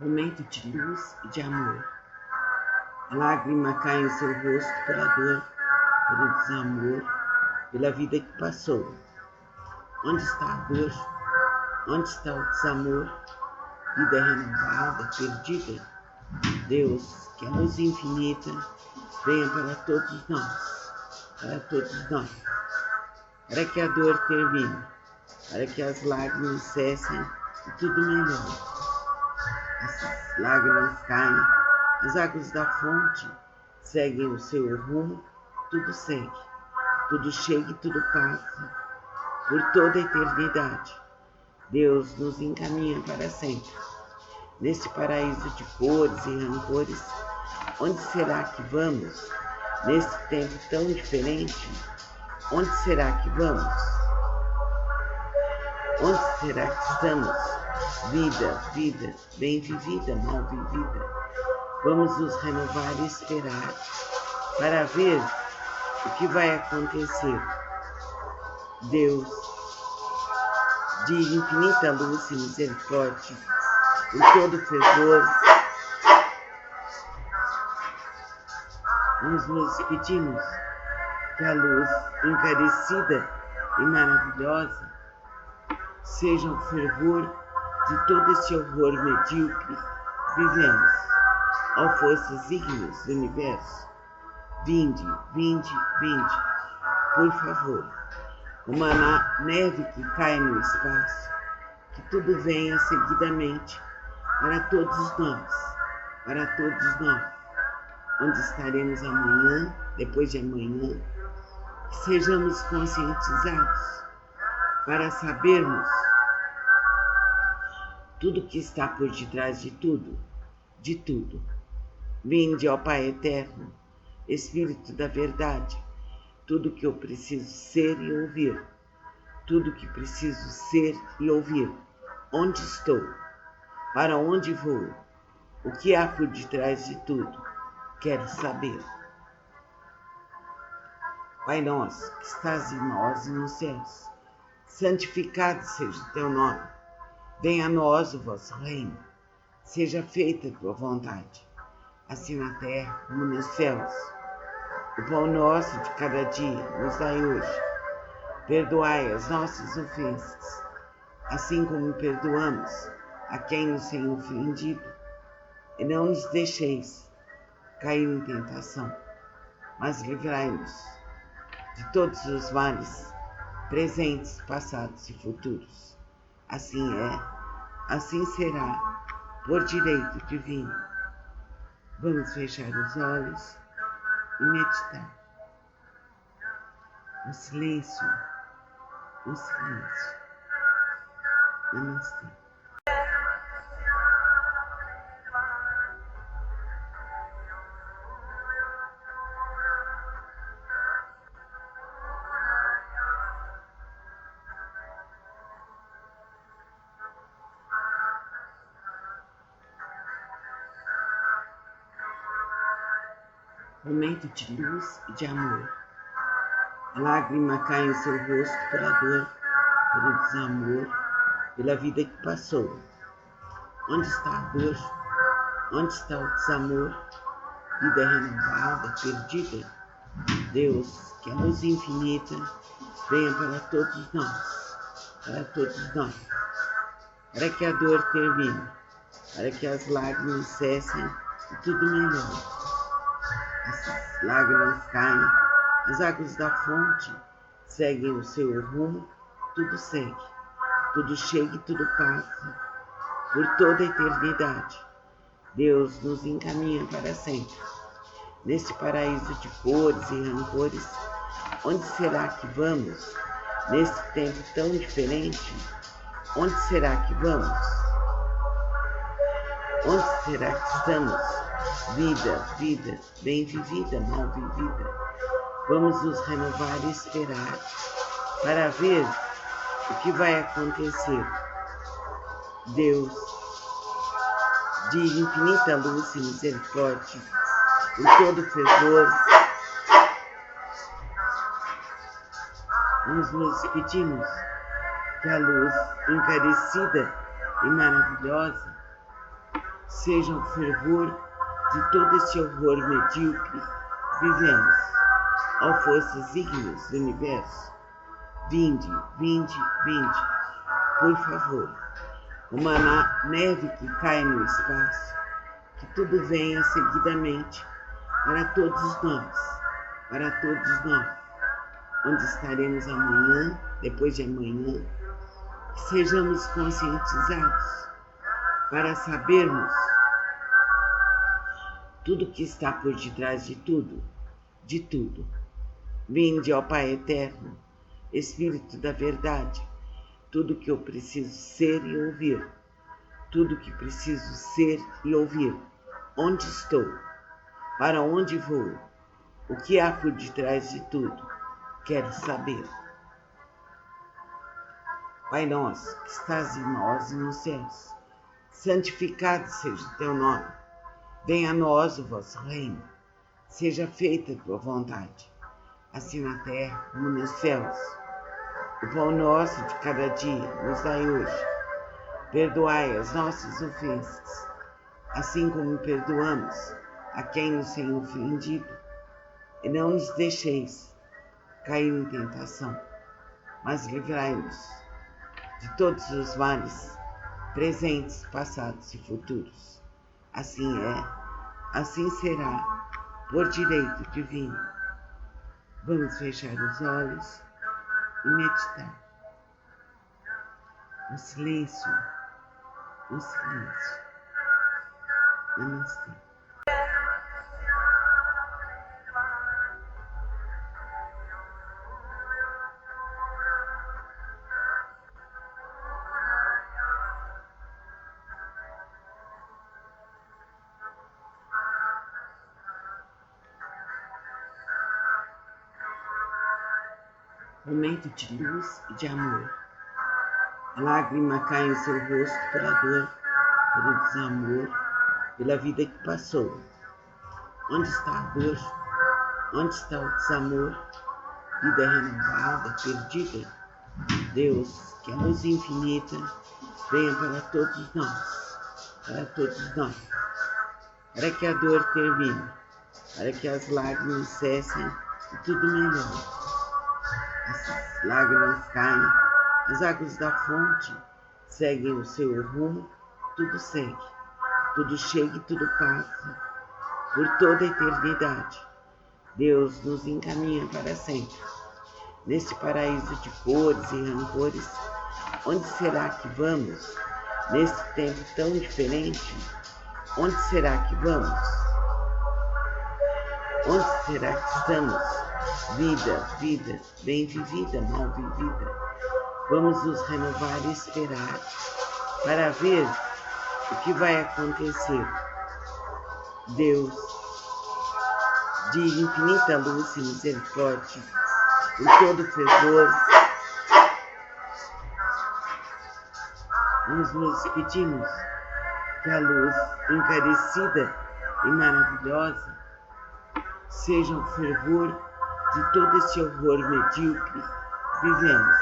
momento de luz e de amor. A lágrima cai em seu rosto pela dor, pelo desamor, pela vida que passou. Onde está a dor? Onde está o desamor? Vida renovada, perdida? Deus, que a luz infinita venha para todos nós, para que a dor termine, para que as lágrimas cessem e tudo melhore. As lágrimas caem, as águas da fonte seguem o seu rumo, tudo segue, tudo chega e tudo passa, por toda a eternidade. Deus nos encaminha para sempre, nesse paraíso de cores e rancores. Onde será que vamos, nesse tempo tão diferente? Onde será que vamos? Onde será que estamos? Vida, bem vivida, mal vivida. Vamos nos renovar e esperar para ver o que vai acontecer. Deus, de infinita luz e misericórdia, em todo fervor, nós nos pedimos que a luz encarecida e maravilhosa seja o fervor de todo esse horror medíocre que vivemos. Ó forças ígneas do universo, vinde, por favor, como a neve que cai no espaço, que tudo venha seguidamente para todos nós, onde estaremos amanhã, depois de amanhã, que sejamos conscientizados para sabermos tudo que está por detrás de tudo. Vinde, ó Pai eterno, Espírito da verdade, tudo que eu preciso ser e ouvir, tudo que preciso ser e ouvir, onde estou, para onde vou, o que há por detrás de tudo, quero saber. Pai nosso, que estás em nós e nos céus, santificado seja o teu nome, venha a nós o vosso reino, seja feita a tua vontade, assim na terra como nos céus. O pão nosso de cada dia nos dai hoje. Perdoai as nossas ofensas, assim como perdoamos a quem nos tem ofendido. E não nos deixeis cair em tentação, mas livrai-nos de todos os males, presentes, passados e futuros. Assim é, assim será, por direito divino. Vamos fechar os olhos e meditar. No silêncio. Namastê. Momento de luz e de amor. A lágrima cai em seu rosto pela dor, pelo desamor, pela vida que passou. Onde está a dor? Onde está o desamor? Vida renovada, perdida? Deus, que a luz infinita venha para todos nós, para que a dor termine, para que as lágrimas cessem e tudo melhore. As lágrimas caem, as águas da fonte seguem o seu rumo, tudo segue, tudo chega e tudo passa, por toda a eternidade. Deus nos encaminha para sempre, nesse paraíso de cores e rancores. Onde será que vamos, nesse tempo tão diferente? Onde será que vamos? Onde será que estamos? Vida, bem vivida, mal vivida. Vamos nos renovar e esperar para ver o que vai acontecer. Deus, de infinita luz e misericórdia, em todo fervor, nós nos pedimos que a luz encarecida e maravilhosa seja o fervor de todo esse horror medíocre vivemos, ó forças ígneas do universo. Vinde, vinde, vinde, por favor, como a neve que cai no espaço, que tudo venha seguidamente para todos nós, onde estaremos amanhã, depois de amanhã, que sejamos conscientizados para sabermos tudo que está por detrás de tudo. Vinde, ó Pai eterno, Espírito da verdade, tudo que eu preciso ser e ouvir, onde estou, para onde vou, o que há por detrás de tudo, quero saber. Pai nosso, que estás em nós e nos céus, santificado seja o teu nome. Venha a nós o vosso reino. Seja feita a tua vontade, assim na terra como nos céus. O pão nosso de cada dia nos dai hoje. Perdoai as nossas ofensas, assim como perdoamos a quem nos tem ofendido. E não nos deixeis cair em tentação, mas livrai-nos de todos os males, presentes, passados e futuros. Assim é, assim será, por direito divino. Vamos fechar os olhos e meditar. No silêncio, Namastê. Momento de luz e de amor. A lágrima cai em seu rosto pela dor, pelo desamor, pela vida que passou. Onde está a dor? Onde está o desamor? Vida renovada, perdida? Deus, que a luz infinita venha para todos nós, para que a dor termine, para que as lágrimas cessem e tudo melhore. As lágrimas caem, as águas da fonte seguem o seu rumo, tudo segue, tudo chega e tudo passa, por toda a eternidade. Deus nos encaminha para sempre. Neste paraíso de cores e rancores, onde será que vamos? Neste tempo tão diferente, onde será que vamos? Onde será que estamos? Vida, bem vivida, mal vivida. Vamos nos renovar e esperar para ver o que vai acontecer. Deus, de infinita luz e misericórdia, por todo fervor, nós nos pedimos que a luz encarecida e maravilhosa seja o fervor de todo esse horror medíocre vivemos,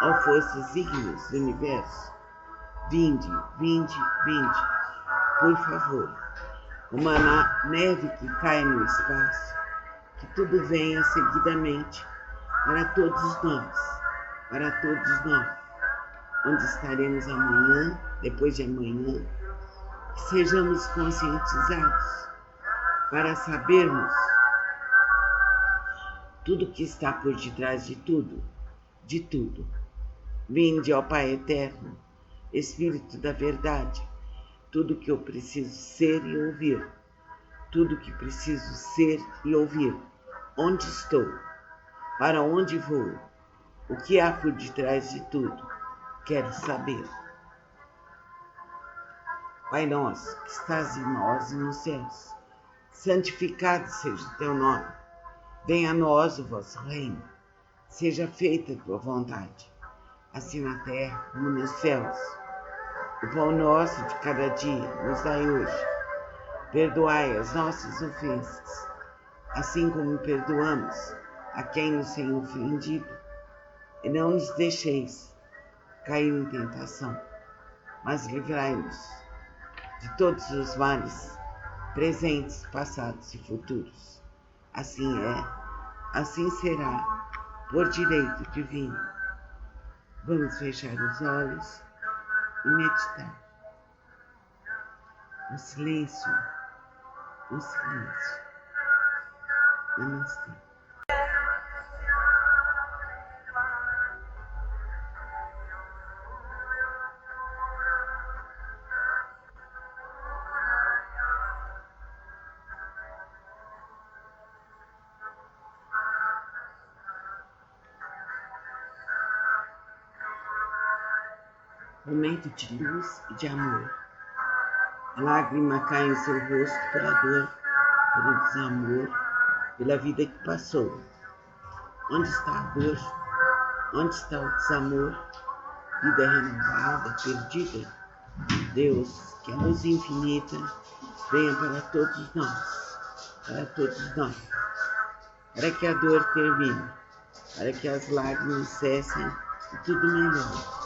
ó forças ígneas do universo. Vinde, vinde, vinde, por favor, como a neve que cai no espaço, que tudo venha seguidamente para todos nós, onde estaremos amanhã, depois de amanhã, que sejamos conscientizados para sabermos tudo que está por detrás de tudo. Vinde, ó Pai eterno, Espírito da verdade, tudo que eu preciso ser e ouvir, onde estou, para onde vou, o que há por detrás de tudo, quero saber. Pai nosso, que estás em nós e nos céus, santificado seja o teu nome. Venha a nós o vosso reino. Seja feita a tua vontade, assim na terra como nos céus. O pão nosso de cada dia nos dai hoje. Perdoai as nossas ofensas, assim como perdoamos a quem nos tem ofendido. E não nos deixeis cair em tentação, mas livrai-nos de todos os males, presentes, passados e futuros. Assim é, assim será, por direito divino. Vamos fechar os olhos e meditar. O silêncio, o silêncio. Namastê. Momento de luz e de amor. A lágrima cai em seu rosto pela dor, pelo desamor, pela vida que passou. Onde está a dor? Onde está o desamor? Vida renovada, perdida? Deus, que a luz infinita venha para todos nós, para que a dor termine, para que as lágrimas cessem e tudo melhore.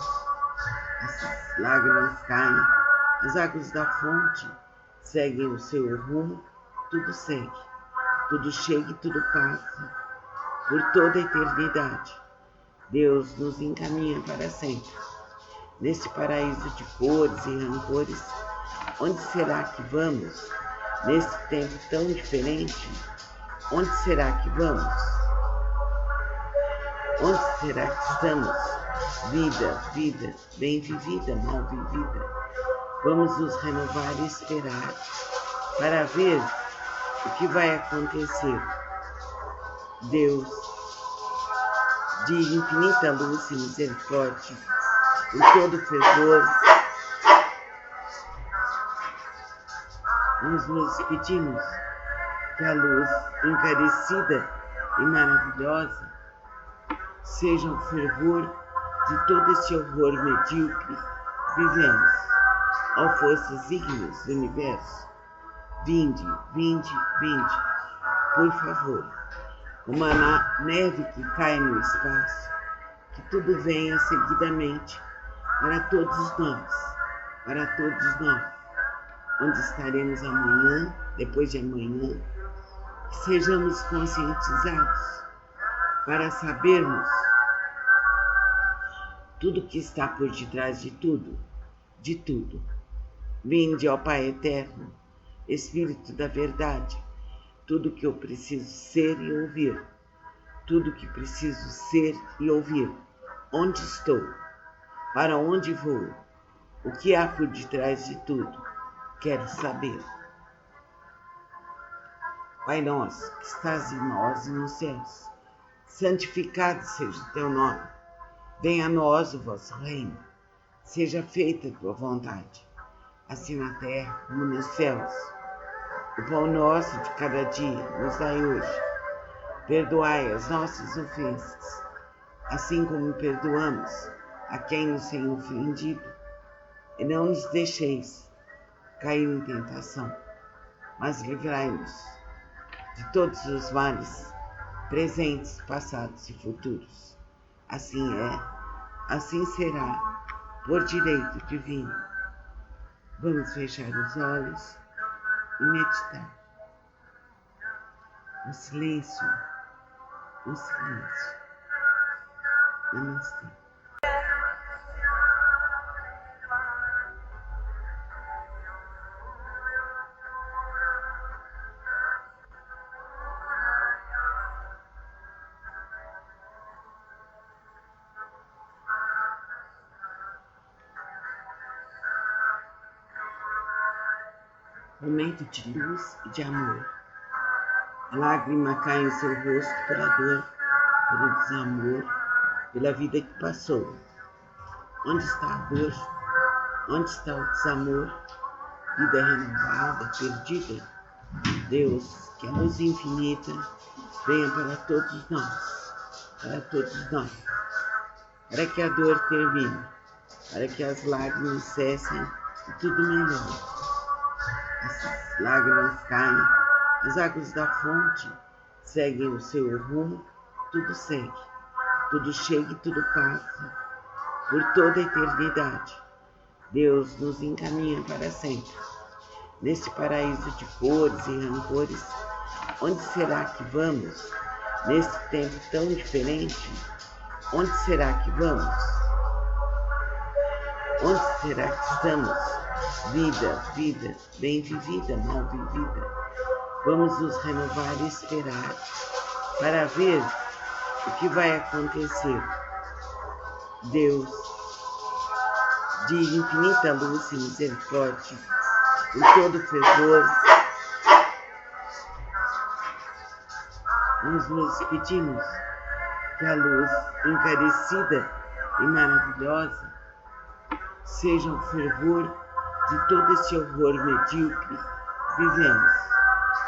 As lágrimas caem, as águas da fonte seguem o seu rumo, tudo segue, tudo chega e tudo passa, por toda a eternidade. Deus nos encaminha para sempre. Nesse paraíso de cores e rancores, onde será que vamos? Nesse tempo tão diferente, onde será que vamos? Onde será que estamos? Vida, bem vivida, mal vivida. Vamos nos renovar e esperar para ver o que vai acontecer. Deus, de infinita luz e misericórdia, por todo fervor, nós nos pedimos que a luz encarecida e maravilhosa seja o fervor de todo esse horror medíocre que vivemos, ó forças ígneas do universo. Vinde, por favor, como a neve que cai no espaço, que tudo venha seguidamente para todos nós, onde estaremos amanhã, depois de amanhã, que sejamos conscientizados para sabermos tudo que está por detrás de tudo. Vinde, ó Pai eterno, Espírito da verdade, tudo que eu preciso ser e ouvir, onde estou, para onde vou, o que há por detrás de tudo, quero saber. Pai nosso, que estás em nós e nos céus, santificado seja o teu nome. Venha a nós o vosso reino, seja feita a tua vontade, assim na terra como nos céus. O pão nosso de cada dia nos dai hoje. Perdoai as nossas ofensas, assim como perdoamos a quem nos tem ofendido. E não nos deixeis cair em tentação, mas livrai-nos de todos os males, presentes, passados e futuros. Assim é, assim será, por direito divino. Vamos fechar os olhos e meditar. O silêncio, Namastê. Momento de luz e de amor. A lágrima cai em seu rosto pela dor, pelo desamor, pela vida que passou. Onde está a dor? Onde está o desamor? Vida renovada, perdida? Deus, que a luz infinita venha para todos nós, para que a dor termine, para que as lágrimas cessem e tudo melhore. As lágrimas caem, as águas da fonte seguem o seu rumo, tudo segue, tudo chega e tudo passa, por toda a eternidade. Deus nos encaminha para sempre. nesse paraíso de cores e rancores? Onde será que vamos? Nesse tempo tão diferente, onde será que vamos? Onde será que estamos? Vida, vida, bem vivida, mal vivida. Vamos nos renovar e esperar para ver o que vai acontecer. Deus, de infinita luz e misericórdia, em todo fervor, nós nos pedimos que a luz encarecida e maravilhosa seja o fervor de todo esse horror medíocre que vivemos.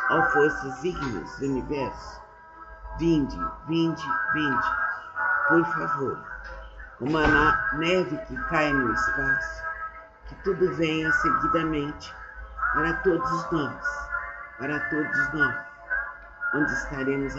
Ó forças ígneas do universo, vinde, vinde, vinde, por favor, como a neve que cai no espaço, que tudo venha seguidamente para todos nós, onde estaremos